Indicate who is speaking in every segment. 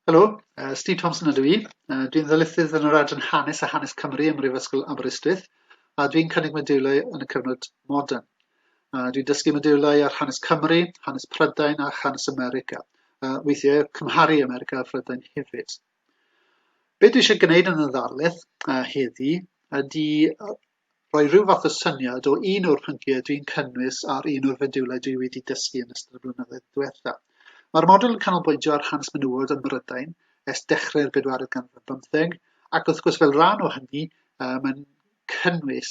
Speaker 1: Helo, Steve Thompson ydw i. Dwi'n ddarlithydd yn yr Adran Hanes a Hanes Cymru ym Prifysgol Aberystwyth, a dwi'n cynnig modiwlau yn y cyfnod modern. Dwi'n dysgu modiwlau ar hanes Cymru, hanes Prydain a hanes America. Weithiau cymharu America a Prydain hefyd. Be dwi eisiau gwneud yn y ddarlith heddi ydy rhoi rhyw fath o syniad o un o'r pynciau dwi'n cynnwys ar un o'r fodiwlau dwi wedi dysgu yn ystod y blynyddoedd diwethaf. Mae'r model yn canolbwyntio ar hanes menywod ym Mrydain ers dechrau'r 4eg ganrif ar 15, ac wrth gwrs fel rhan o hynny, mae'n cynnwys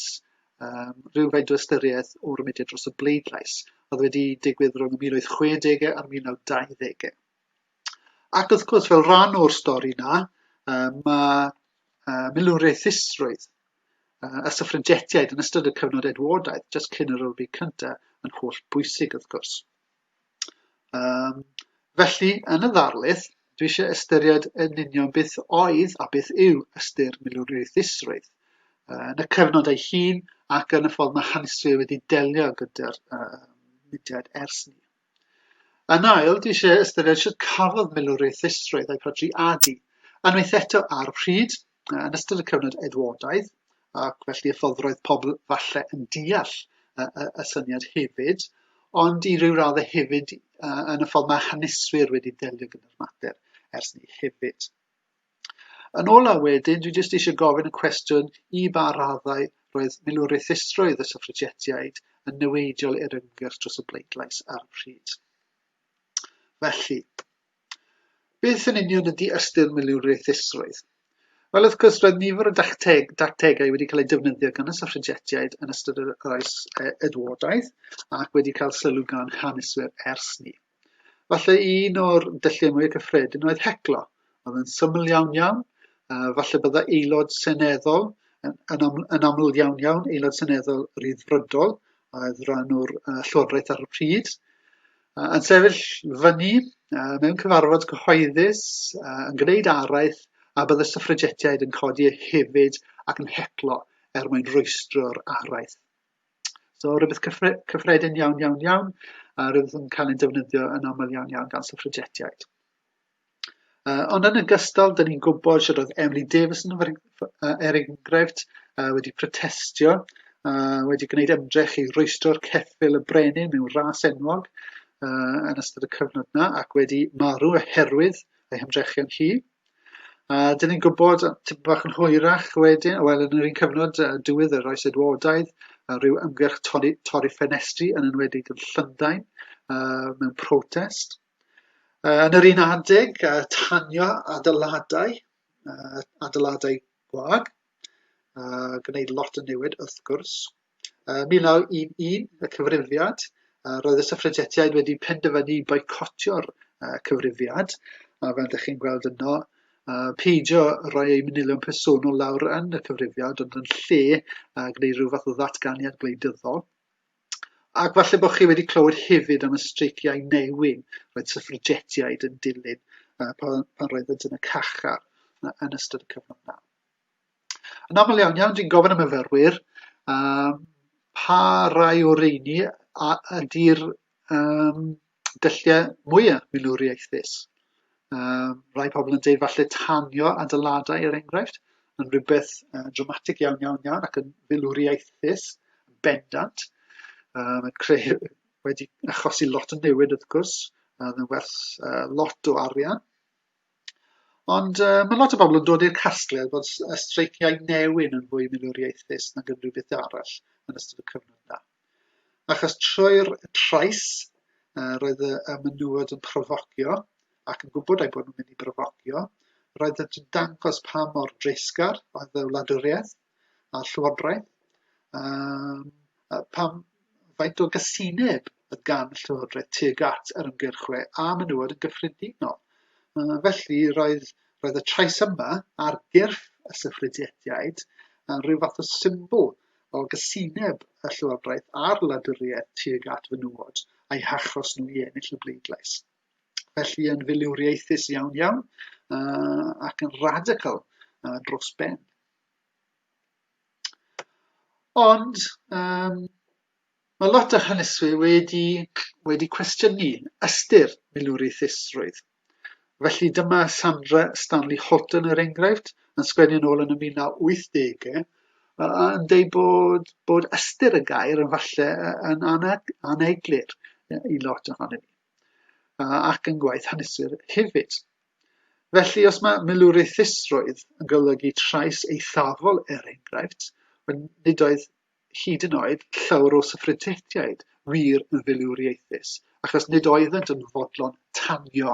Speaker 1: rhyw faint o ystyriaeth o'r mudiad dros y bleidlais, oedd wedi digwydd rhwng y 1960au a'r 1920au. Ac wrth gwrs fel rhan o'r stori yna, mae Milwriaethusrwydd y Swffragetiaid yn ystod y cyfnod Edwardaeth, jyst cyn yr Olympic cyntaf, yn holl bwysig wrth gwrs. Felly, yn y ddarlith, dwi eisiau ystyried yn union beth oedd a beth yw ystyr milwriaethusrwydd yn y cyfnod ei hun ac yn y ffordd mae haneswyr wedi delio gyda'r mudiad ers ni. Yn ail, dwi eisiau ystyried sut cafodd milwriaethusrwydd ei portreadu, unwaith eto ar pryd yn ystod y cyfnod Edwardaidd, ac felly y ffordd roedd pobl falle yn deall y syniad hefyd, ond i ryw raddau hefyd yn y ffordd mae haneswyr wedi delio gyda'r mater ers ni hefyd. Yn ola wedyn, dwi jyst eisiau gofyn y cwestiwn i ba raddau roedd milwriaethusrwydd y Swffragetiaid yn niweidiol i'r ymgyrch dros y bleidlais ar y pryd. Felly, beth yn union ydy ystyr milwriaethusrwydd? Wel, wrth gwrs, roedd nifer o dactegau wedi cael eu defnyddio gan y Swffragetiaid yn ystod yr oes Edwardaidd ac wedi cael sylw gan haneswyr ers ni. Falle un o'r dylliau mwy cyffredin oedd heclo, oedd yn syml iawn, falle bydda aelod seneddol, yn aml iawn, aelod seneddol ryddfrydol, oedd rhan o'r llywodraeth ar y pryd, yn sefyll fyny mewn cyfarfod cyhoeddus, yn gwneud araith, a bydd y Swffragetiaid yn codi hefyd ac yn heclo mwyn rwystro'r araith. So rhywbeth cyffredin iawn, a rhywbeth yn cael ei defnyddio yn aml iawn gan Swffragetiaid. Ond yn ogystal, dyn ni'n gwybod sydd oedd Emily Davison er enghraifft wedi protestio, wedi gwneud ymdrech i rwystro'r ceffyl y brenin mewn ras enwog yn ystod y cyfnod yna ac wedi marw oherwydd ei hymdrechion hi. Dyn ni'n gwybod tipyn bach yn hwyrach wedyn, wel yn yr un cyfnod diwedd yr oes Edwardaidd, rhyw ymgyrch torri ffenestri yn enwedig yn Llundain mewn protest. Yn yr un adeg, tanio adeiladau gwag, gwneud lot o newid wrth gwrs. 1911, y cyfrifiad, roedd y Swffragetiaid wedi penderfynu boicotio'r cyfrifiad, a fel ydych chi'n gweld yno, peidio rhoi ei manylion personol lawr yn y cyfrifiad, ond yn lle gwneud rhyw fath o ddatganiad gwleidyddol. Ac falle bod chi wedi clywed hefyd am y streiciau newyn roedd Swffragetiaid yn dilyn pan roedd yn y cachar yn ystod y cyfnod yna. Yn aml iawn, dwi'n gofyn am myfyrwyr pa rai o'r reini ydy'r dylliau mwyaf milwriaethus. Rai pobl yn dweud falle tanio adeiladau er enghraifft, yn rhywbeth dramatig iawn ac yn milwriaethus bendant. Wedi achosi lot o newid wrth gwrs, yn werth lot o arian. Ond mae lot o bobl yn dod i'r casgliad bod y streiciau newyn yn fwy milwriaethus nag yn rhywbeth arall yn ystod y cyfnod yna. Achos trwy'r trais roedd y menywod yn profocio, ac yn gwybod ei bod nhw'n mynd i brofocio, roedd yn dangos pa mor dreisgar oedd y wladwriaeth a'r llywodraeth, pam faint o gysineb oedd gan y llywodraeth tuag at yr ymgyrchwyr a menywod yn gyffredinol. Felly roedd y trais yma ar gyrff y Swffragetiaid yn rhyw fath o symbol o gysineb y llywodraeth a'r wladwriaeth tuag at fenywod a'i hachos nhw i ennill y bleidlais. Felly yn filwriaethus iawn ac yn radical dros ben. Ond mae lot o haneswyr wedi cwestiynu ystyr milwriaethusrwydd. Felly dyma Sandra Stanley Holton yr enghraifft yn sgwennu ôl yn y 1980au yn dweud bod ystyr y gair yn falle yn aneglur i lot ohonyn ni ac yn gwaith hanesydd hefyd. Felly, os mae milwriaethusrwydd yn golygu trais eithafol enghraifft, nid oedd hyd yn oed llawer o syffragetiaid wir yn filwriaethus, achos nid oeddent yn fodlon tanio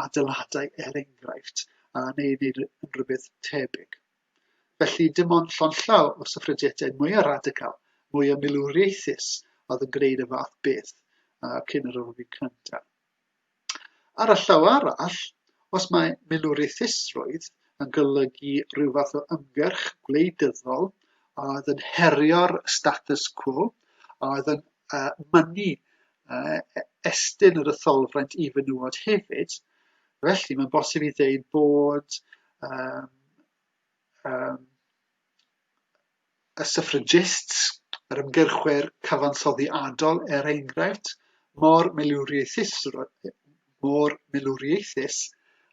Speaker 1: adeiladau enghraifft neu wneud yn rhywbeth tebyg. Felly, dim ond llonllaw o syffragetiaid mwy o radical, mwy o milwriaethus oedd yn gwneud y fath beth cyn yr Republic cyntaf. Ar y llaw arall, os mae milwriaethusrwydd yn golygu rhyw fath o ymgyrch gwleidyddol a oedd yn herio'r status quo, a oedd yn mynnu estyn yr etholfraint i fenywod hefyd, felly mae'n bosib i ddeud bod y suffragists, yr ymgyrchwyr cyfansoddiadol enghraifft, mor milwriaethus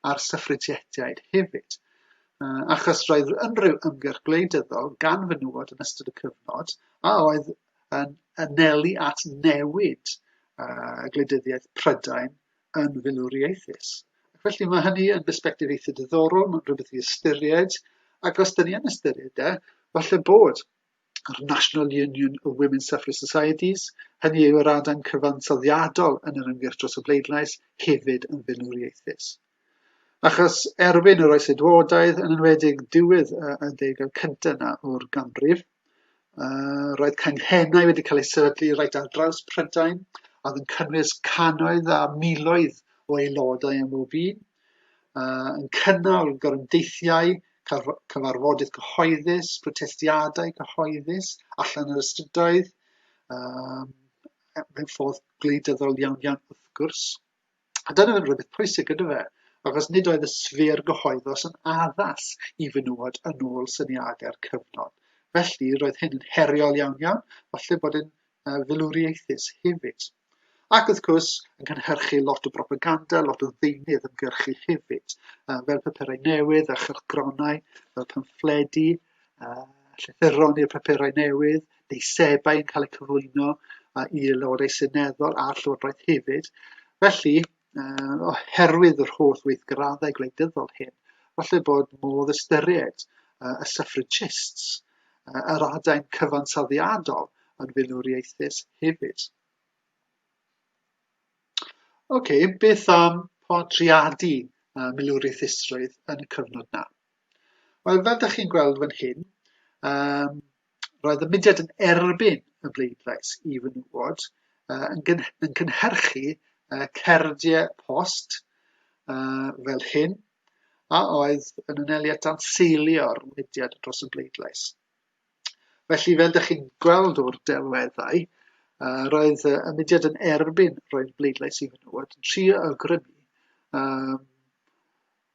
Speaker 1: a'r syffragetiaid hefyd. Achos roedd unrhyw ymgyrch gwleidyddol gan fenywod yn ystod y cyfnod a oedd yn anelu at newid gwleidyddiaeth Prydain yn filwriaethus. Felly mae hynny yn bersbectif eitha diddorol, mae'n rhywbeth i ystyried, ac os dyn ni yn ystyried falle bod yr National Union of Women's Suffrage Societies, hynny yw yr adain cyfansoddiadol yn yr ymgyrch dros y bleidlais, hefyd yn filwriaethus. Achos erbyn yr oesedwodaidd yn enwedig diwedd y ddegawd cyntaf o'r ganrif, roedd canghennau wedi cael eu sefydlu reit ar draws Prydain, oedd yn cynnwys cannoedd a miloedd o aelodau ym mhob un, yn cynnal gorymdeithiau, cyfarfodydd cyhoeddus, protestiadau cyhoeddus, allan yr ystydoedd, mewn ffordd gwleidyddol iawn wrth gwrs. A dyna fe'n rhywbeth pwysig gyda fe, achos nid oedd y sfer gyhoeddus yn addas i fenywod yn ôl syniadau'r cyfnod. Felly roedd hyn yn heriol iawn, falle bod yn filwriaethus hefyd. Ac wrth gwrs, yn cynhyrchu lot o propaganda, lot o ddeunydd ymgyrchu hefyd, fel papurau newydd a chylchgronau, fel pamffledi, llythyron i'r papurau newydd, deisebau yn cael eu cyflwyno i aelodau seneddol a'r llywodraeth hefyd. Felly, oherwydd yr holl weithgraddau gwleidyddol hyn, falle bod modd ystyried y suffragists, yr adain cyfansoddiadol yn filwriaethus hefyd. Beth am podriadu milwriaethusrwydd yn y cyfnod na? Wel, fel ydych chi'n gweld fan hyn, roedd y mudiad yn erbyn y bleidlais i fenywod yn cynhyrchu cerdiau post fel hyn, a oedd yn anelu at anseilio'r mudiad dros y bleidlais. Felly, fel ydych chi'n gweld o'r delweddau, roedd y mudiad yn erbyn roi'r bleidlais i fenywod yn trio awgrymu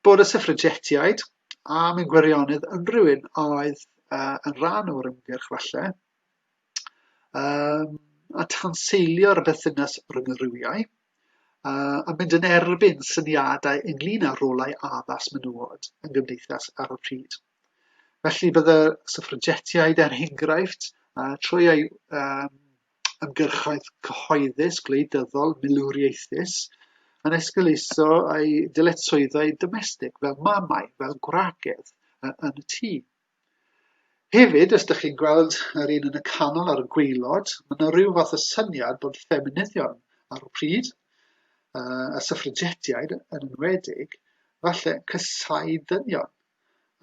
Speaker 1: bod y syffragetiaid a mewn gwirionedd yn rhywun oedd yn rhan o'r ymgyrch falle, a tanseilio'r berthynas rhwng y rhywiau, a mynd yn erbyn syniadau ynglyn â rolau addas menywod yn gymdeithas ar y pryd. Felly bydde'r syffragetiaid enghraifft trwy ei ymgyrchoedd cyhoeddus, gwleidyddol, milwriaethus, yn esgeuluso ei dyletswyddau domestig fel mamau, fel gwragedd yn y tŷ. Hefyd, os ydych chi'n gweld yr un yn y canol ar y gwaelod, mae yna rhyw fath o syniad bod ffeminyddion ar y pryd, y syffragetiaid yn enwedig, falle cysau dynion,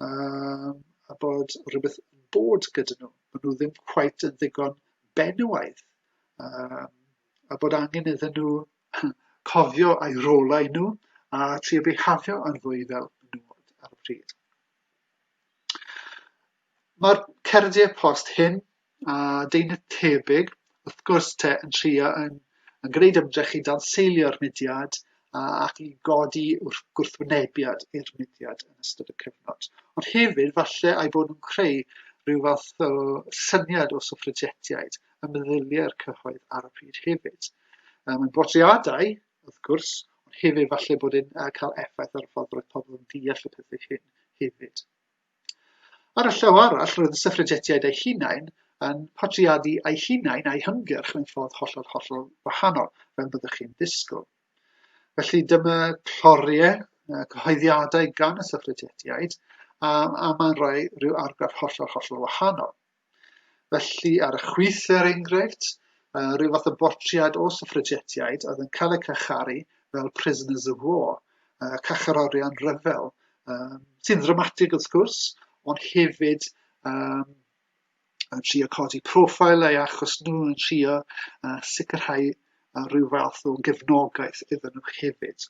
Speaker 1: a bod rhywbeth bod gyda nhw, bod nhw ddim cweit yn ddigon benywaidd, a bod angen iddyn nhw cofio eu rolau nhw a trio bihafio yn fwy fel menywod ar y pryd. Mae'r cerdiau post hyn a deunydd tebyg, wrth gwrs yn trio yn gwneud ymdrech i danseilio'r mudiad ac i godi gwrthwynebiad i'r mudiad yn ystod y cyfnod. Ond hefyd, falle ei bod nhw'n creu rhyw fath o syniad o syffragetiaid y meddyliau'r cyhoedd ar y pryd hefyd. Mae'n bodriadau, wrth gwrs, ond hefyd falle bod e'n cael effaith ar y ffordd roedd pobl yn deall y pethau hyn hefyd. Ar y llaw arall, roedd y suffragetiaid eu hunain yn portreadu eu hunain a'i hymgyrch mewn ffordd hollol wahanol, fel byddwch chi'n disgwyl. Felly dyma cloriau, cyhoeddiadau gan y suffragetiaid, a mae'n rhoi rhyw argraff hollol wahanol. Felly ar y chwith enghraifft, rhyw fath o bortread o suffragetiaid oedd yn cael eu cacharu fel prisoners of war, carcharorion ryfel, sy'n ddramatig wrth gwrs, ond hefyd yn trio codi profil eu achos nhw yn trio sicrhau rhyw fath o gefnogaeth iddyn nhw hefyd.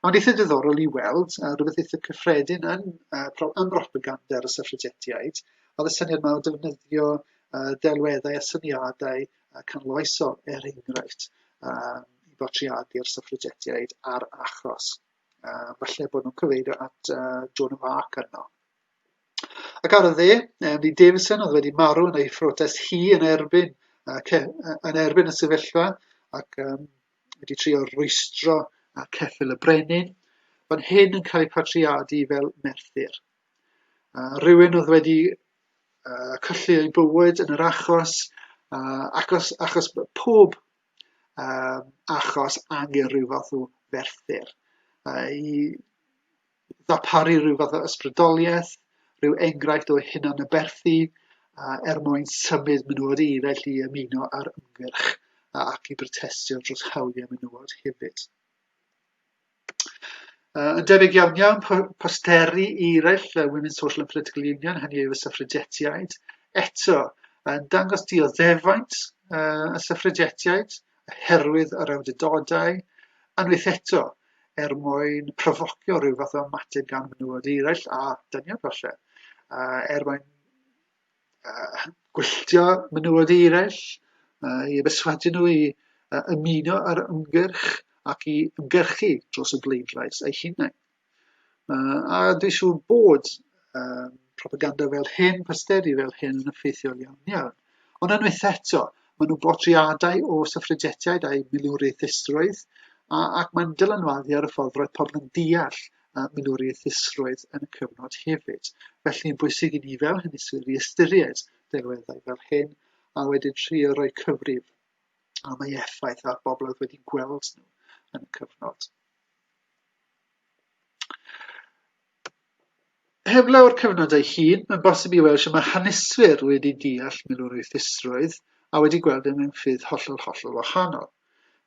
Speaker 1: Ond eitha diddorol i weld, rhywbeth eitha cyffredin yn propaganda ar y suffragetiaid, oedd y syniad yma o defnyddio delweddau a syniadau canloesol enghraifft i bortreadu'r suffragetiaid ar achos. Falle bod nhw'n cyfeirio at Joan of Arc yno. Ac ar y dde, Lee Davison oedd wedi marw yn ei protest hi yn erbyn y sefyllfa ac wedi trio rwystro ceffyl y brenin. Fan hyn yn cael ei portreadu fel Merthyr. Rhywun oedd wedi colli ei bywyd yn yr achos, achos pob achos angen rhyw fath o ferthyr. I ddarparu rhyw fath o ysbrydoliaeth, rhyw enghraifft o hunanaberthu mwyn symud menywod eraill i ymuno ar ymgyrch ac i brotestio dros hawliau menywod hefyd. Yn debyg iawn posteri eraill Women's Social and Political Union, hynny yw y suffragetiaid, eto yn dangos dioddefaint y suffragetiaid, oherwydd yr awdurdodau, unwaith eto mwyn profocio rhyw fath o ymateb gan menywod eraill a dynion falle. Mwyn gwylltio menywod eraill, i beswadio nhw i ymuno ar ymgyrch ac i ymgyrchu dros y bleidlais eu hunain. A dwi'n siŵr bod propaganda fel hyn, posteri fel hyn yn effeithiol iawn. Ond unwaith eto, maen nhw bortreadau o suffragetiaid a'i milwriaethusrwydd, ac mae'n dylanwaddu ar y ffordd roedd pobl yn deall milwriaethusrwydd yn y cyfnod hefyd. Felly'n bwysig i ni fel haneswyr i ystyried delweddau fel hyn, a wedyn trio rhoi cyfrif am ei effaith ar bobl oedd wedi gweld nhw yn y cyfnod. Heblaw o'r cyfnod ei hun, mae'n bosib i weld sut mae haneswyr wedi deall milwriaethusrwydd a wedi gweld mewn ffydd hollol wahanol.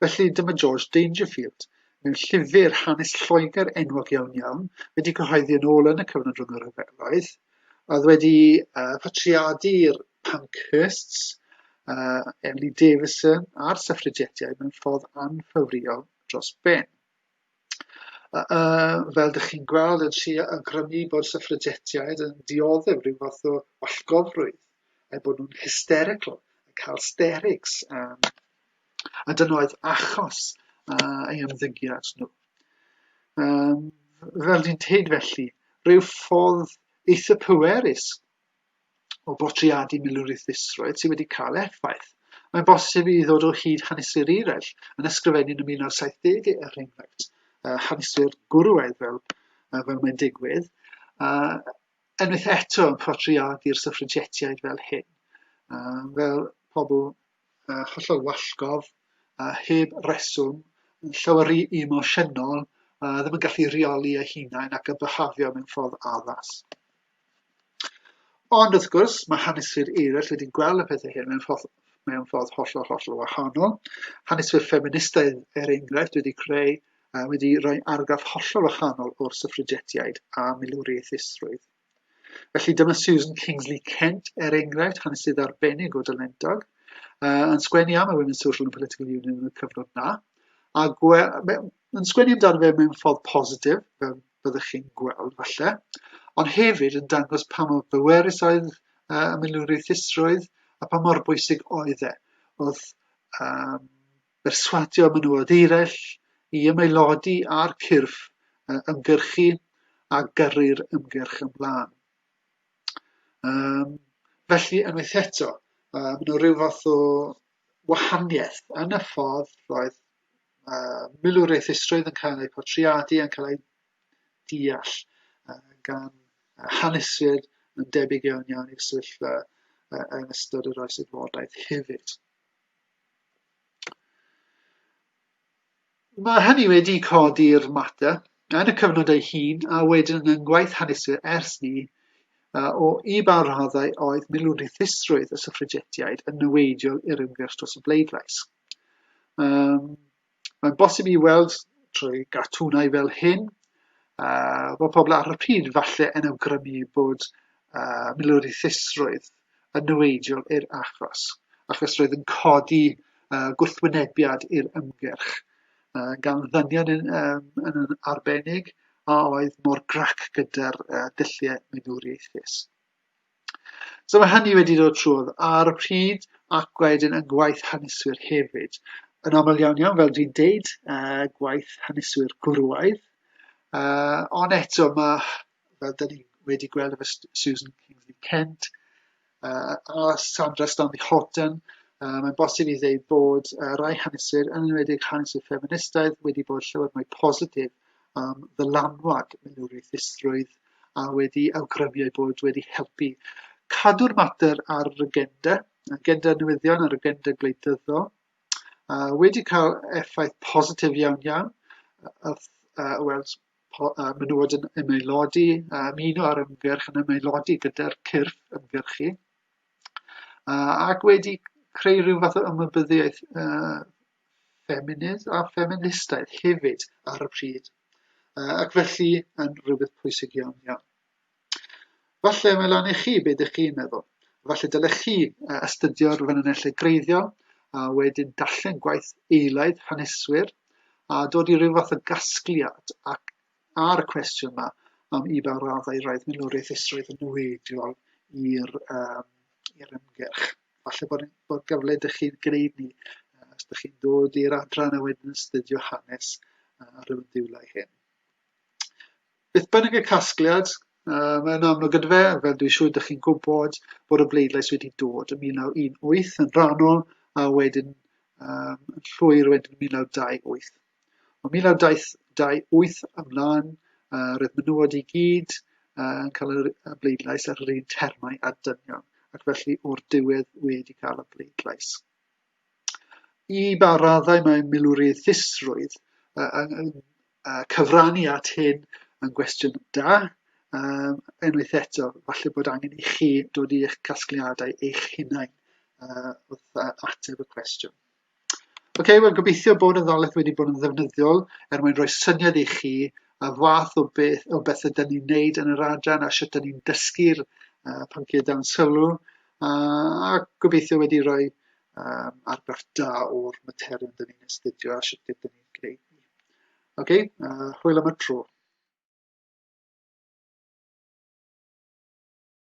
Speaker 1: Felly dyma George Dangerfield, mewn llyfr hanes Lloegr enwog iawn, wedi cyhoeddi yn ôl yn y cyfnod rhwng y rhyfeloedd, oedd wedi portreadu'r Pankhursts, Lee Davison a'r suffragetiaid mewn ffordd anffurfiol dros ben. Fel ydych chi'n gweld yn trio awgrymu bod suffragetiaid yn dioddef rhyw fath o wallgofrwydd, a bod nhw'n hysterical, yn cael sterics, a dyna oedd achos ei ymddygiad nhw. Fel dwi'n dweud felly, rhyw ffordd eitha pwerus o bortreadu milwriaethusrwydd sydd wedi cael effaith. Mae'n bosib i ddod o hyd haneswyr eraill yn ysgrifennu yn y 1970 er enghraifft, haneswyr gwrwaidd fel mae'n digwydd, unwaith eto yn portreadu'r suffragetiaid fel hyn, fel pobl hollol wallgof, heb reswm, llawer emosiynol, ddim yn gallu reoli eu hunain ac yn byhafio mewn ffordd addas. Ond wrth gwrs, mae haneswyr eraill wedi gweld y pethau hyn mewn ffordd hollol wahanol. Haneswyr ffeministaidd enghraifft wedi rhoi argraff hollol wahanol o'r suffragetiaid a milwriaethusrwydd. Felly dyma Susan Kingsley Kent enghraifft, hanesydd arbennig o dalentog, yn sgwennu am y Women's Social and Political Union yn y cyfnod na, a yn sgwennu amdano fe mewn ffordd positif, fel byddwch chi'n gweld falle, ond hefyd yn dangos pa mor bwerus oedd y milwriaethusrwydd a pa mor bwysig oedd e. Oedd berswadio menywod eraill i ymaelodi ar cyrff ymgyrchu a gyrru'r ymgyrch ymlaen. Felly, unwaith eto, mae nhw rhyw fath o wahaniaeth yn y ffordd roedd milwriaethusrwydd yn cael ei portreadu, yn cael ei deall gan haneswyr yn debyg iawn i'r sefyllfa yn ystod yr oes edwodaeth hefyd. Mae hynny wedi codi'r mater yn y cyfnod ei hun a wedyn yn gwaith haneswyr ers ni o i ba raddau oedd milwriaethusrwydd y Swffragetiaid yn niweidiol i'r ymgyrch dros y bleidlais. Mae'n bosib i weld trwy gartwnau fel hyn bod pobl ar y pryd falle yn awgrymu bod milwriaethusrwydd yn niweidiol i'r achos roedd yn codi gwrthwynebiad i'r ymgyrch gan ddynion yn arbennig a oedd mor grac gyda'r dylliau milwriaethus. So mae hynny wedi dod trwodd ar y pryd ac wedyn yn gwaith haneswyr hefyd. Yn aml iawn, fel dwi'n deud, gwaith haneswyr gwrwaidd. Ond eto mae, fel da ni wedi gweld efo Susan Kingsley Kent a Sandra Stanley Houghton, mae'n bosib i ddeud bod rai haneswyr, yn enwedig haneswyr ffeministaidd, wedi bod llawer mwy positif am ddylanwad milwriaethusrwydd a wedi awgrymu bod wedi helpu cadw'r mater ar yr agenda newyddion ar agenda gwleidyddol, wedi cael effaith positif iawn, weld menywod yn ymaelodi, ymuno ar ymgyrch yn ymaelodi gyda'r cyrff ymgyrchu, ac wedi creu rhyw fath o ymwybyddiaeth ffeminydd a ffeministaidd hefyd ar y pryd, ac felly yn rhywbeth pwysig iawn. Falle mae lan i chi beth ydych chi'n meddwl. Falle dylech chi astudio'r fynonellau greiddiol a wedyn darllen gwaith eilaidd haneswyr a dod i ryw fath o gasgliad ar y cwestiwn yma am i ba raddau roedd milwriaethusrwydd yn niweidiol i'r ymgyrch. Falle bod gyfle ydych chi'n gwneud ni os ydych chi'n dod i'r adran a wedyn astudio hanes ar y diwlau hyn. Beth bynnag y casgliad, mae'n amlwg gyda fe, fel dwi'n siŵr ydych chi'n gwybod bod y bleidlais wedi dod yn 1918 yn rhannol a wedyn yn llwyr wedyn 1928. O 1928 ymlaen, roedd menywod i gyd yn cael y bleidlais ar yr un termau a dynion, ac felly o'r diwedd wedi cael y bleidlais. I ba raddau mae milwriaethusrwydd yn cyfrannu at hyn yn gwestiwn da, unwaith eto, falle bod angen i chi dod i'ch casgliadau eich hunain wrth ateb y cwestiwn. Wel, gobeithio bod y ddarlith wedi bod yn ddefnyddiol mwyn rhoi syniad i chi a fath o beth ydyn ni'n wneud yn yr adran a sut ydyn ni'n dysgu'r pynciau dan sylw a gobeithio wedi rhoi argraff da o'r materion ydyn ni'n astudio a sut ydyn ni'n gwneud ni. Hwyl am y tro.